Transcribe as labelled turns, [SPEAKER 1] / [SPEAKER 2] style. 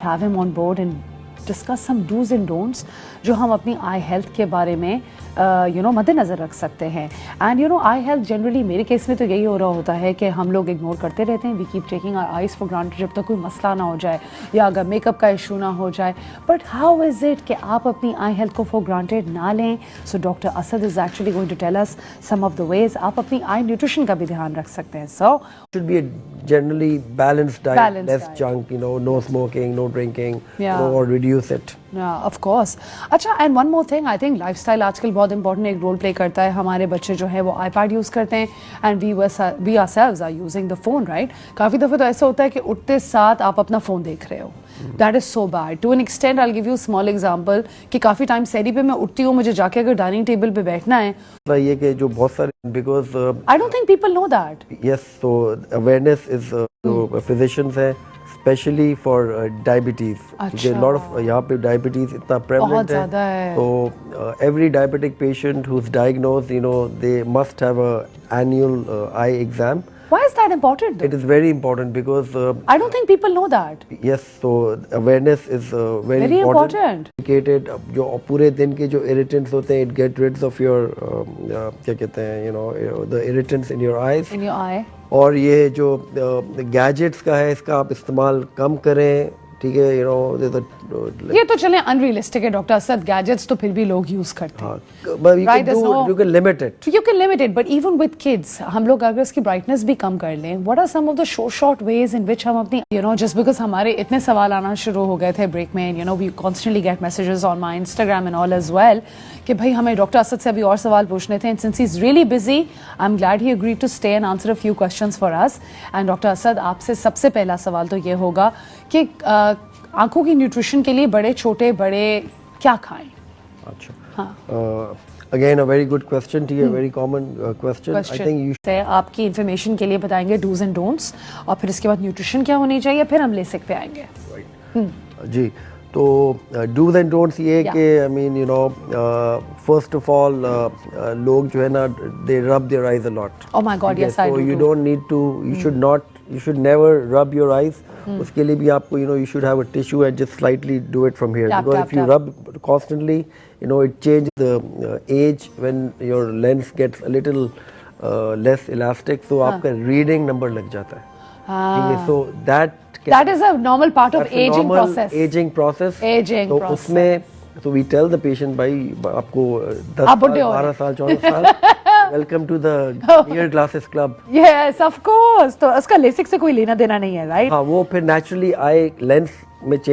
[SPEAKER 1] have him on board and discuss some do's and don'ts जो हम अपनी eye health के बारे में मद्देनज़र रख सकते हैं. एंड आई हेल्थ जनरली मेरे केस में तो यही हो रहा होता है कि हम लोग इग्नोर करते रहते हैं. We keep taking our eyes for granted जब तक कोई मसला ना हो जाए या अगर मेकअप का इशू ना हो जाए. बट हाउ इज़ इट कि आप अपनी आई हेल्थ को फॉर ग्रांटेड ना लें. So doctor Asad is actually going to tell us some of the ways आप अपनी आई न्यूट्रिशन का भी ध्यान रख सकते हैं. सो
[SPEAKER 2] should be a generally balanced diet, less junk, no smoking, no drinking, or reduce it.
[SPEAKER 1] Yeah, of course. अच्छा, and one more thing, I think lifestyle आजकल बहुत important एक रोल प्ले करता है. हमारे बच्चे जो है वो iPad यूज़ करते हैं and we ourselves are using the phone, right? काफ़ी दफ़े तो ऐसा होता है कि उठते साथ आप अपना फ़ोन देख रहे हो. That is so bad. To an extent, I'll give you a small example कि काफ़ी टाइम सहरी पे मैं उठती हूँ, मुझे जाके अगर डाइनिंग टेबल पे बैठना है.
[SPEAKER 2] ये कि जो बहुत सारे because
[SPEAKER 1] I don't think people know that.
[SPEAKER 2] Yes, so awareness is जो physicians हैं especially for diabetes.
[SPEAKER 1] अच्छा.
[SPEAKER 2] A lot of यहाँ पे diabetes इतना prevalent है. So every diabetic patient who's diagnosed, they must have a annual eye exam.
[SPEAKER 1] Why is that important though?
[SPEAKER 2] It is very important because
[SPEAKER 1] I don't think people know that.
[SPEAKER 2] Yes, so awareness is very important. Educated जो पूरे दिन के जो irritants होते हैं, it get rid of your क्या कहते हैं, the irritants in your eyes.
[SPEAKER 1] In your eye.
[SPEAKER 2] और ये जो gadgets का है इसका आप इस्तेमाल कम करें. ठीक है,
[SPEAKER 1] ये तो चले अनरियलिस्टिक है डॉक्टर असद. गैजेट्स तो फिर भी लोग यूज करते हैं.
[SPEAKER 2] You can limit it.
[SPEAKER 1] You can limit it, but even with kids, हम लोग अगर इसकी ब्राइटनेस भी कम कर लें, what are some of the short ways in which हम अपनी just because हमारे इतने सवाल आना शुरू हो गए थे ब्रेक में, we constantly get messages on my Instagram and all as well कि भाई हमें डॉक्टर असद से अभी और सवाल पूछने थे. And since he's really busy, I'm glad he agreed to stay and answer a few questions for us. And doctor Asad, आपसे सबसे पहला सवाल तो ये होगा कि आंखों की न्यूट्रिशन के लिए बड़े छोटे बड़े क्या खाएं?
[SPEAKER 2] अच्छा.
[SPEAKER 1] हाँ.
[SPEAKER 2] Again a very good question, a very common question. I think you
[SPEAKER 1] से आपकी इन्फॉर्मेशन के लिए बताएंगे डूज एंड डोंट्स और फिर इसके बाद न्यूट्रिशन क्या होनी चाहिए, फिर हम लेसिक पे आएंगे.
[SPEAKER 2] जी, तो डूज एंड डोंट्स ये कि I mean first of all लोग जो है ना they rub their eyes a lot.
[SPEAKER 1] Oh my God, yes I do.
[SPEAKER 2] So you don't need to, you should never rub your eyes. उसके लिए भी आपको you should have a tissue and just slightly do it from here. Because if you rub constantly, it changes the age when your lens gets a little less elastic. So आपका reading number लग जाता है. ठीक है, so that
[SPEAKER 1] is a normal part of aging process.
[SPEAKER 2] Aging process.
[SPEAKER 1] तो
[SPEAKER 2] उसमें so we tell the patient भाई आपको 10 साल 12 साल 14 साल welcome to the near glasses club.
[SPEAKER 1] Yes, of course. तो उसका लेसिक से कोई लेना देना नहीं है, right?
[SPEAKER 2] हाँ, वो फिर naturally eye lens में change